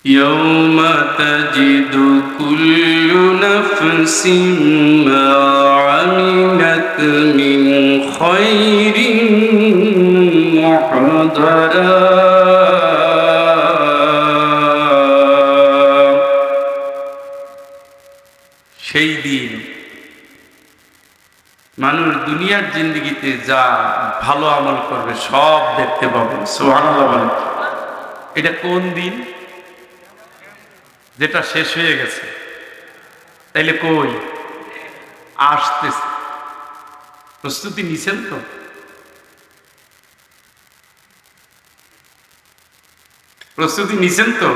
يوم تجد كل نفس ما عملت من خير محضرا সেই দিন মানুষ দুনিয়ার জিন্দেগিতে যা ভালো আমল করবে সব দেখতে পাবে। সুবহানাল্লাহ বলেন। এটা কোন দিন? যেটা শেষ হয়ে গেছে। তাইলে কই আসতেছে? প্রস্তুতি নিছেন তো? প্রস্তুতি নিছেন তো?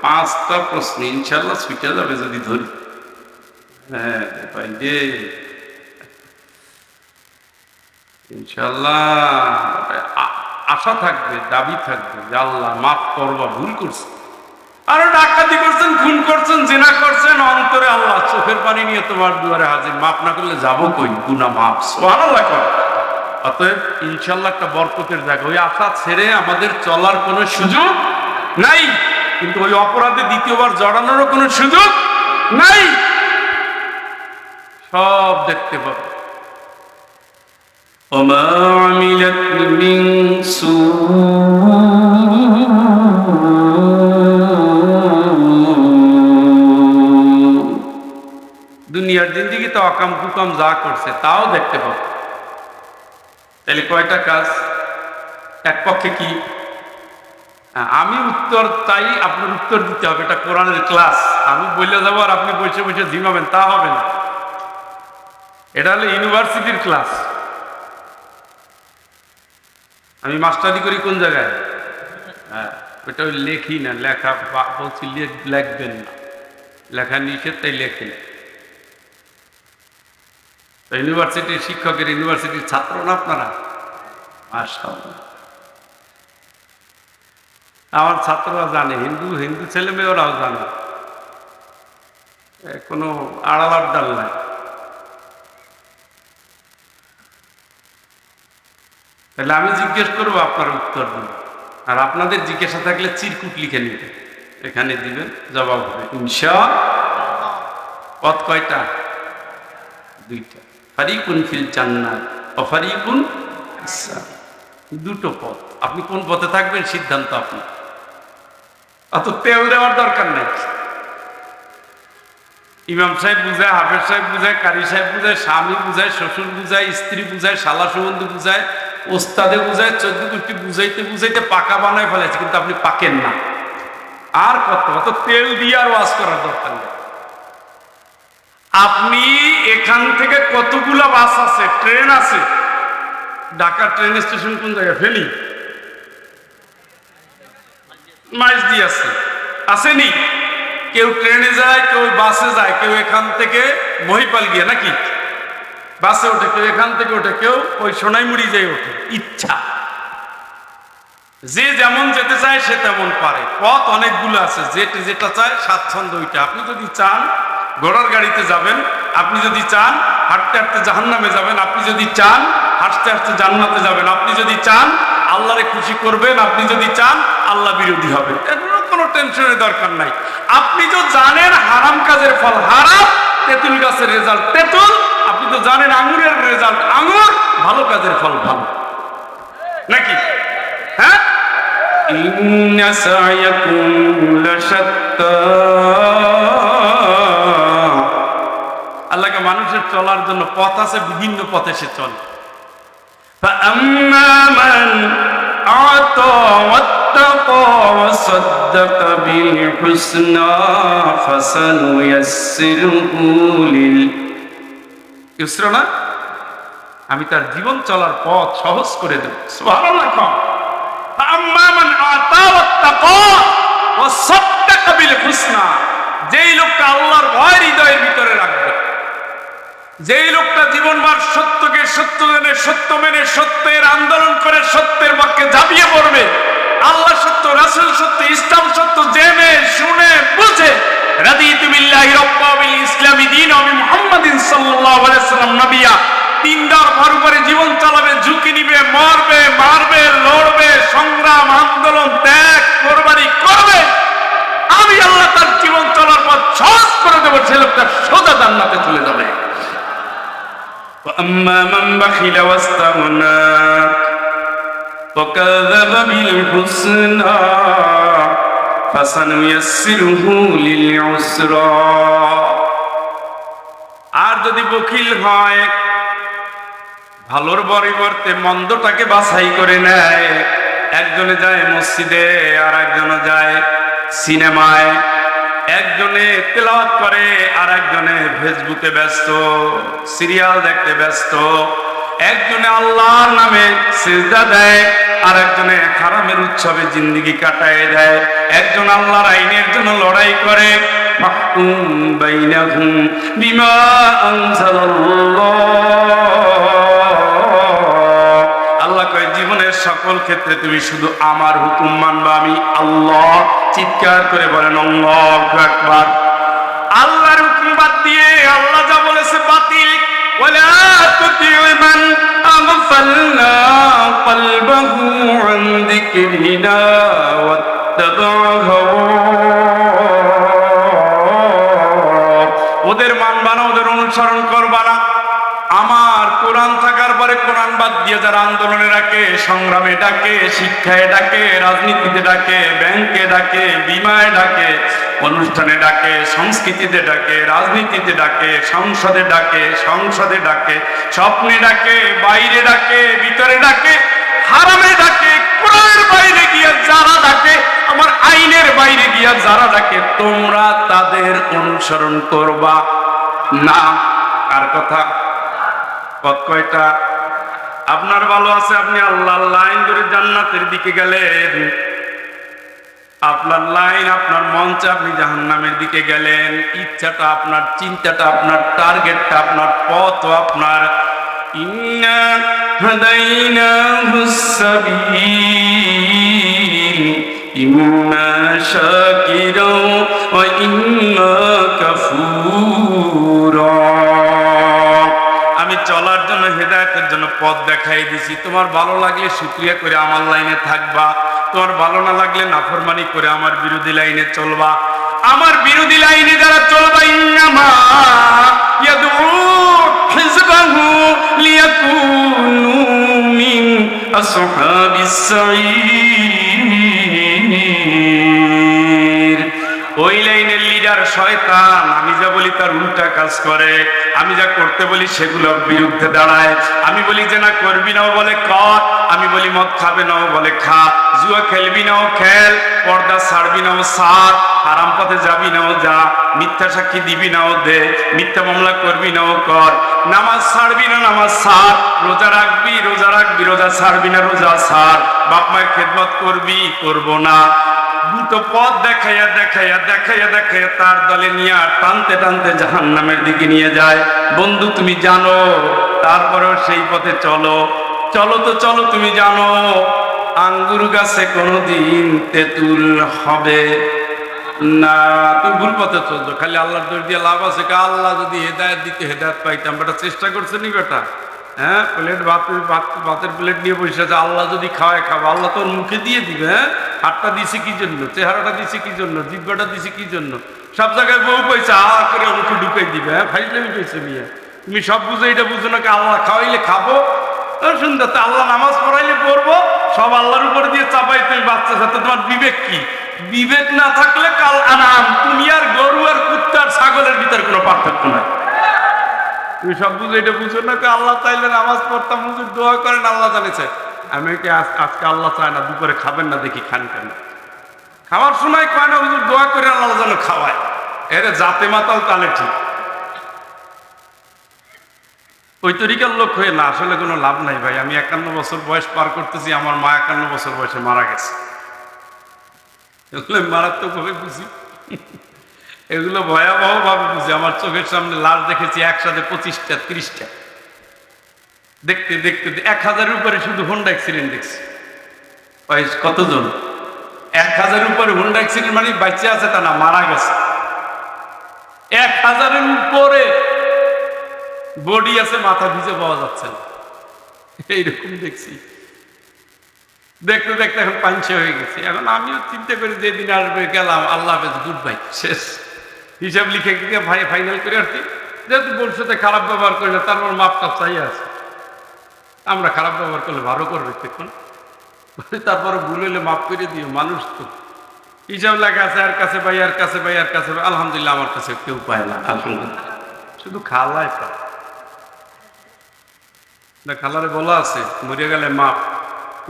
5টা প্রশ্ন ইনশাল্লাহ ছুটে যাবে যদি ধরি। হ্যাঁ ভাই রে, ইনশাল্লাহ আশা থাকবে, দাবি থাকবে যে আল্লাহ মাফ করবা, ভুল করছে, আরো ডাকাতি করছেন, খুন করছেন, জিনা করছেন, অন্তরে আল্লাহ চোখের পানি নিয়ে তোমার দুয়ারে হাজির, মাফ না করলে যাবো কই? গুনাহ মাফ। সুবহানাল্লাহ। অতএব ইনশাল্লাহ একটা বরকতের জায়গা। ওই আশা ছেড়ে আমাদের চলার কোনো সুযোগ নাই, কিন্তু ওই অপরাধে দ্বিতীয়বার জড়ানোরও কোনো সুযোগ নাই। সব দেখতে পাবো। وما عملت من سوء দুনিয়ার জিন্দেগি তো অকাম কুকাম যা করছে তাও দেখতে পাবো। তাহলে কয়টা কাজ? এক পক্ষে কি আমি উত্তর চাই, আপনার উত্তর দিতে হবে। এটা কোরআনের ক্লাস। আমি বলে যাবো আর আপনি বসে বসে ঝিমাবেন, তা হবে না। এটা হলো ইউনিভার্সিটির ক্লাস। আমি মাস্টারি করি কোন জায়গায়? হ্যাঁ, ওটা ওই লেখি না, লেখা বলছি লেখবেন না, লেখা নিষেধ, তাই লেখেন। ইউনিভার্সিটির শিক্ষকের, ইউনিভার্সিটির ছাত্র না আপনারা? মাশাআল্লাহ। আমার ছাত্ররা জানে, হিন্দু হিন্দু ছেলে মেয়েরাও জানে, কোনো আড়ালার ডাল নাই। তাহলে আমি জিজ্ঞেস করবো, আপনার উত্তর দিন, আর আপনাদের জিজ্ঞাসা থাকলে চিরকুট লিখে নিবেন, এখানে দিবেন, জবাব হবে ইনশাআল্লাহ। পথ কয়টা? 2টা। ফারিকুন ফিল জান্নাত ওয়া ফারিকুন ফিস সার। 2টো পথ। আপনি কোন পথে থাকবেন সিদ্ধান্ত আপনার। অত তেল দেওয়ার দরকার নাই। ইমাম সাহেব বুঝায়, হাফেজ সাহেব বুঝায়, কারি সাহেব বুঝায়, স্বামী বুঝায়, শ্বশুর বুঝায়, স্ত্রী বুঝায়, শালা সম্বন্ধী বুঝায়, ওস্তাদে বুঝায়, 14 গোষ্ঠী বুঝাইতে বুঝাইতে পাকা বানায় ফেলেছে, কিন্তু আপনি পাকেন না। আর কত অত তেল দিয়ে আর ওয়াজ করার দরকার নেই। আপনি এখান থেকে কতগুলো বাস আছে, ট্রেন আছে। ঢাকা ট্রেন স্টেশন কোন জায়গায়? ফেনী, মাইজদি আছে, আসেনি? কেউ ট্রেনে যায়, কেউ বাসে যায়, কেউ এখান থেকে মহিপাল গিয়ে নাকি বাসে ওঠে, কেউ এখান থেকে ওঠে, কেউ ওই সোনাইমুড়ি যায় ওঠে। ইচ্ছা, যে যেমন যেতে চায় সে তেমন পারে। পথ অনেকগুলো আছে, যেটা চায় স্বাচ্ছন্দ্য ওইটা। আপনি যদি চান ঘোড়ার গাড়িতে যাবেন, আপনি যদি চান হাঁটতে হাঁটতে জাহান্নামে যাবেন, আপনি যদি চান হাঁটতে হাঁটতে জান্নাতে যাবেন, আপনি যদি চান আল্লাহরে খুশি করবেন, আপনি যদি চান আল্লাহ বিরোধী হবেন। এগুলো কোনো টেনশনের দরকার নাই। আপনি তো জানেন হারাম কাজের ফল হারাম, তেঁতুল গাছের রেজাল্ট তেঁতুল। আপনি তো জানেন আঙুরের রেজাল্ট আঙুর, ভালো কাজের ফল ভালো নাকি? হ্যাঁ, ইন্না সায়াকুম লাশাত্তা। আল্লাহকে মানুষের চলার জন্য পথ আছে, বিভিন্ন পথে সে চলে। فأما من أعطى واتقى وصدق بالحسنى فسنيسره لليسرى। না, আমি তার জীবন চলার পথ সহজ করে দেব। সুবহানাল্লাহ। فأما من أعطى واتقى وصدق بالحسنى, যেই লোকটা আল্লাহর ভয় হৃদয়ের ভিতরে রাখবে, যেই লোকটা জীবনভর সত্যকে সত্য জেনে, সত্য মেনে, সত্যের আন্দোলন করে, সত্যের পক্ষে ঝাঁপিয়ে পড়বে, আল্লাহ সত্য, রাসূল সত্য, ইসলাম সত্য জেনে শুনে বুঝে, রাদিতু বিল্লাহি রাব্বা বিল ইসলামি দীন ওয়া মুহাম্মাদিন সাল্লাল্লাহু আলাইহি ওয়াসাল্লাম নবিয়া, তিনদার ভর উপরে জীবন চালাবে, ঝুঁকি নিবে, মারবে, লড়বে, সংগ্রাম, আন্দোলন, ত্যাগ, কোরবানি করবে, আম্মা মান বাখিলা ওয়াস্তাগনা ওয়া কাযাবা বিল হুসনা ফাসানুয়াসসিরুহু লিল উসরা। আর যদি বখিল হয়, ভালোর পরিবর্তে মন্দটাকে বাছাই করে নেয়, একজনে যায় মসজিদে আর একজনে যায় সিনেমায়, একজনে তেলাওয়াত করে আর একজনে ফেসবুকে ব্যস্ত, সিরিয়াল দেখতে ব্যস্ত, একজনে আল্লাহর নামে সিজদা দেয় আর একজনে হারামের উৎসবে জিন্দেগি কাটায় দেয়, একজন আল্লাহর আইনের জন্য লড়াই করে। ফাহকুম বাইনাহুম বিমা আনজালাল্লাহ। আল্লাহ কয় জীবনের সকল ক্ষেত্রে তুমি শুধু আমার হুকুম মানবা, আমি আল্লাহ। চিৎকার করে বলেন আল্লাহু আকবার। আল্লাহর হুকুম বাদ দিয়ে আল্লাহ যা বলেছে বাতিল। ওয়ালা তুতিউ মান আগফালনা কলবাহু আন যিকরিনা ওয়াত্তাবা হাওয়া। ওদের মানবা না, ওদের অনুসরণ করবা না। আমার কোরআন থাকার পরে কোরআন বাদ দিয়ে যারা আন্দোলনে ডাকে, সংগ্রামে ডাকে, শিক্ষায় ডাকে, রাজনীতিতে ডাকে, ব্যাংকে ডাকে, বিমায় ডাকে, অনুষ্ঠানে ডাকে, সংস্কৃতিতে ডাকে, রাজনীতিতে ডাকে, সংসদে ডাকে, স্বপ্নে ডাকে, বাইরে ডাকে, ভিতরে ডাকে, হারামে ডাকে, কোরআনের বাইরে গিয়ে যারা ডাকে, আমার আইনের বাইরে গিয়া যারা ডাকে, তোমরা তাদের অনুসরণ করবা না। কার কথা? পথ কয়টা? আপনার ভালো আছে, আপনি আল্লাহর লাইন ধরে জান্নাতের দিকে গেলেন, আপনার লাইন, আপনার মঞ্চে আপনি জাহান্নামের দিকে গেলেন। ইচ্ছাটা আপনার, চিন্তাটা আপনার, টার্গেটটা আপনার, পথ আপনার। ইন্না হাদাইনাহুস সাবিল ইম্মা শাকিরা ওয়া ইম্মা কাফুরা। আমি চলার জন্য, হেদায়েতের জন্য পথ দেখাই দিছি। তোমার ভালো লাগলে শুকরিয়া করে আমার লাইনে থাকবা, তোমার ভালো না লাগলে নাফরমানি করে আমার বিরোধী লাইনে চলবা। আমার বিরোধী লাইনে যারা চলবা, ইন্নামা ইয়াদউ হিজবাহু লিয়াকুনু মিন আসহাবিস সাঈর। ওই লাইনের লিডার শয়তান। আমি যা বলি তার উল্টা কাজ করে, আমি যা করতে বলি সেগুলোর বিরুদ্ধে দাঁড়ায়। আমি বলি যে না করবি না, ও বলে কর। আমি বলি মদ খাবে না, ও বলে খা। জুয়া খেলবি না, ও খেল। পর্দা ছাড়বি না, ও ছাড়। হারাম পথে যাবি না, ও যা। মিথ্যা সাক্ষী দিবি না, ও দে। মিথ্যা মামলা করবি না, ও কর। নামাজ ছাড়বি না, নামাজ ছাড়। রোজা রাখবি, রোজা রাখবি। রোজা ছাড়বি না, রোজা ছাড়। বাপ মায়ের খেদমত করবি, করবো না। দুটো পথ দেখাইয়া দেখাইয়া দেখাইয়া দেখাইয়া তার দলে নিয়ে টানতে টানতে জাহান্নামের দিকে নিয়ে যায়। বন্ধু তুমি জানো, তারপরেও সেই পথে চলো। চলো তো চলো, তুমি জানো আঙ্গুর গাছে কোনোদিন তেঁতুল হবে না। তুমি ভুল পথে চলছো, খালি আল্লাহর দোষ দিয়ে লাভ আছে? আল্লাহ যদি হেদায়েত দিতে, হেদায়েত পাইতাম। বেটা চেষ্টা করছে নি বেটা? হ্যাঁ, প্লেট ভাতের প্লেট নিয়ে বসে আছে। আল্লাহ যদি খাওয়ায় খাবো, আল্লাহ তোর মুখে দিয়ে দিবে। হ্যাঁ, হাতটা দিছে কি জন্য, চেহারাটা দিছে কি জন্য, জিব্বাটা দিছে কি জন্য? সব জায়গায় বউ পয়সা করে মুখে ঢুকাই দিবে। হ্যাঁ, ফাইজলামি পেয়েছে বিয়ে। তুমি সব বুঝো, এটা বুঝো না? আল্লাহ খাওয়াইলে খাবো, সুন্দর। তো আল্লাহ নামাজ পড়াইলে পড়বো, সব আল্লাহর উপর দিয়ে চাপাই তুমি বাচ্চা সাথে। তোমার বিবেক কি? বিবেক না থাকলে কাল আনাম, তুমি আর গরু আর কুত্তা আর ছাগলের ভিতর কোনো পার্থক্য নাই। তুমি সব বুঝো, এটা বুঝো না? আল্লাহ চাইলে নামাজ পড়তাম, হুজুর দোয়া করেন, আল্লাহ জানেছে। আমি কি আজকে আল্লাহ চায় না, দুপুরে খাবেন না, দেখি খান কেন? খাওয়ার সময় কয় না হুজুর দোয়া করে আল্লাহ যেন খাওয়ায়। এর জাতে মাতাল তালে ঠিক। ওই তরিকার লোক হয়ে না আসলে কোনো লাভ নাই ভাই। আমি 51 বছর বয়স পার করতেছি, আমার মা 51 বছর বয়সে মারা গেছে। এগুলো মারাত্মকভাবে বুঝি, এগুলো ভয়াবহ ভাবে বুঝি। আমার চোখের সামনে লাশ দেখেছি একসাথে 25টা 30টা। দেখতে দেখতে 1000-এর উপরে শুধু হোন্ডা অ্যাক্সিডেন্ট দেখছি। কতজন? 1000-এর উপরে হোন্ডা অ্যাক্সিডেন্ট, মানে বাচ্চা আছে তা না, মারা গেছে। 1000-এর উপরে বডি আছে, মাথা ভিজে পাওয়া যাচ্ছে না, এইরকম দেখছি। দেখতে দেখতে এখন পাঞ্চে হয়ে গেছি। এখন আমিও চিন্তা করি যে দিন আসবে, গেলাম, আল্লাহ হাফেজ, গুড বাই, শেষ। হিসাব লিখে ভাই ফাইনাল করে আর কি যেহেতু বলছে খারাপ ব্যবহার করি না, তারপর মাপটা চাই আছে। আমরা খারাপ ব্যবহার করলে ভালো করবে দেখুন, তারপরে ভুল হইলে মাফ করে দিও, মানুষ তো হিসাব লেখা আছে, আর কাছে ভাই, আর কাছে ভাই, আর কাছে ভাই। আলহামদুলিল্লাহ আমার কাছে কেউ পায় না, আলহামদুলিল্লাহ, শুধু খালাই পায় না। খালারে বলা আছে মরে গেলে মাপ,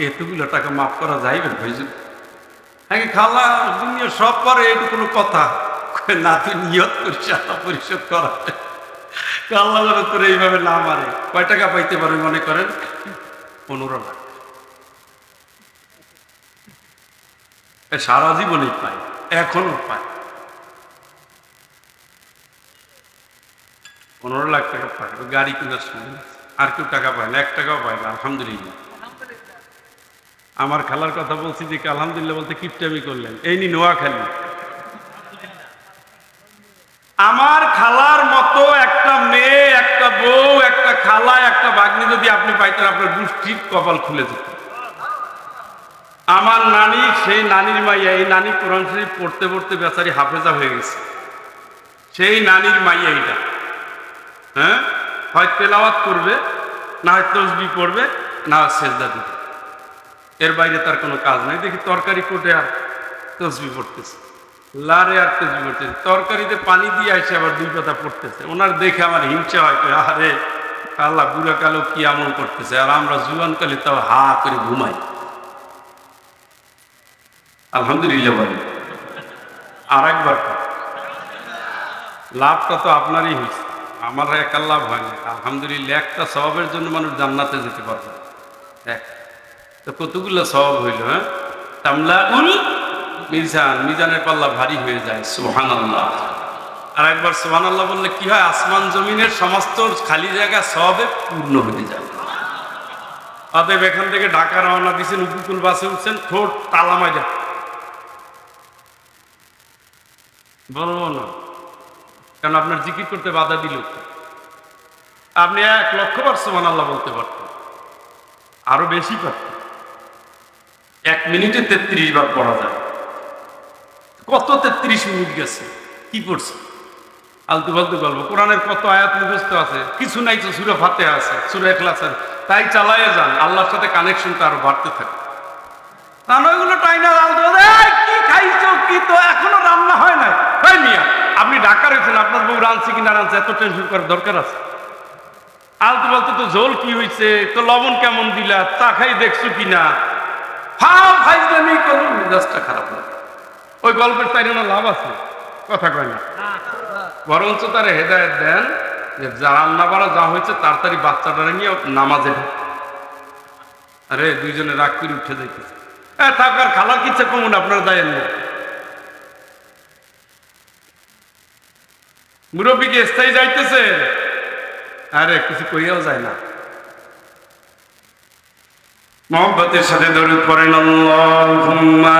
এতগুলো টাকা মাফ করা যাইবে ভাইজু? হ্যাঁ খালা দুনিয়া সব পরে এইটু কোনো কথা না, তুই নিয়ত করিস আল্লাহ পরিশোধ করা। আল্লাহ যেন তোর এইভাবে না মারে। কয় টাকা পাইতে পারবে মনে করেন? 15 লাখ। সারা জীবনই পায়, এখনো পায়। 15 লাখ টাকা পায়, গাড়ি কেনার সময়। আর কেউ টাকা পায় না, 1 টাকাও পায় না, আলহামদুলিল্লাহ। আমার খালার কথা বলছি যে আলহামদুলিল্লাহ বলতে কিপটামি করলেন, এই নি নোয়াখালী। আমার খালার মতো একটা মেয়ে, একটা বউ, একটা খালা, একটা ভাগ্নি যদি আপনি পাইতেন, আপনার গোষ্ঠীর কপাল খুলে যেত। আমার নানি, সেই নানির মাইয়া, এই নানি কোরআন শরীফ পড়তে পড়তে বেচারি হাফেজা হয়ে গেছে, সেই নানির মাইয়া এইটা। হ্যাঁ, হয় তেলাওয়াত করবে, না হয় তসবিহ পড়বে, না হয় সেজদা দিবে, এর বাইরে তার কোনো কাজ নাই। দেখি তরকারি কোটে আর তসবিহ পড়তেছে, লারে আর তসবিহ পড়তেছে, তরকারিতে পানি দিয়ে এসে আবার 2 পাতা পড়তেছে। ওনার দেখে আমার হিংসা হয়, আরে আল্লাহ বুড়া কালো কি আমল করতেছে, আর আমরা জুয়ানকালে তাও হা করে ঘুমাই। আলহামদুলিল্লাহ বলি। আর একবার লাভটা তো আপনারই হয়েছে, আমার একা লাভ হয়নি। আলহামদুলিল্লাহ, একটা সওয়াবের জন্য মানুষ জান্নাতে যেতে পারবে। এক তো কতগুলো সওয়াব হইল। হ্যাঁ, তামলাউল মিজান, মিজানের পাল্লা ভারী হয়ে যায়। সুবহানাল্লাহ। আর একবার সুবহানাল্লাহ বললে কি হয়? আসমান জমিনের সমস্ত খালি জায়গা সওয়াবে পূর্ণ হয়ে যায়। অতএব এখান থেকে ঢাকা রওনা দিয়েছেন, উপকূল বাসে উঠছেন, ঠোঁট তালা মাইরা বলবো না, কারণ আপনার জিকির করতে বাধা দিল। আপনি 1 লক্ষ বার সুবহানাল্লাহ বলতে পারতেন, আরো বেশি পারতেন। 1 মিনিটে 33 বার পড়া যায়। কত 33 মিনিট গেছে, কি পড়ছে? আলতু ফালতু গল্প। কোরআনের কত আয়াত মুখস্থ আছে, কিছু নাই তো সূরা ফাতিহা আছে, সূরা ইখলাস আছে, তাই চালাইয়া যান, আল্লাহর সাথে কানেকশনটা আরো বাড়তে থাকে। তা নয় ওগুলো টাইনা কি খাইছো, কি তো এখনো রান্না হয় না। ভাই মিয়া, আপনি ঢাকা রয়েছেন, আপনার বউ রাঁধছে কিনা রাঁধছে, এত টেনশন করার দরকার আছে? আলতু বলতে তো ঝোল কি হয়েছে, তো লবণ কেমন দিলা, চা খাই দেখছো কিনা, হাও ফাইজলামি করুন, মেজাজটা খারাপ লাগে। ওই গল্পের তাই না লাভ আছে? কথা কয় না। বরঞ্চ তারা হেদায়েত দেন যে যা রান্না বাড়া যা হয়েছে তাড়াতাড়ি বাচ্চাটা নিয়ে নামাজে। আরে 2 জনে রাগ করে উঠে যাইতেছে, থাকার খালার কিচ্ছে কমন, আপনারা দেয় না। মুরব্বীকে স্থায়ী যাইতেছে, আরে কিছু কইয়াও যায় না। মোহাম্মতের সাথে দরুদ পড়েন, আল্লাহুম্মা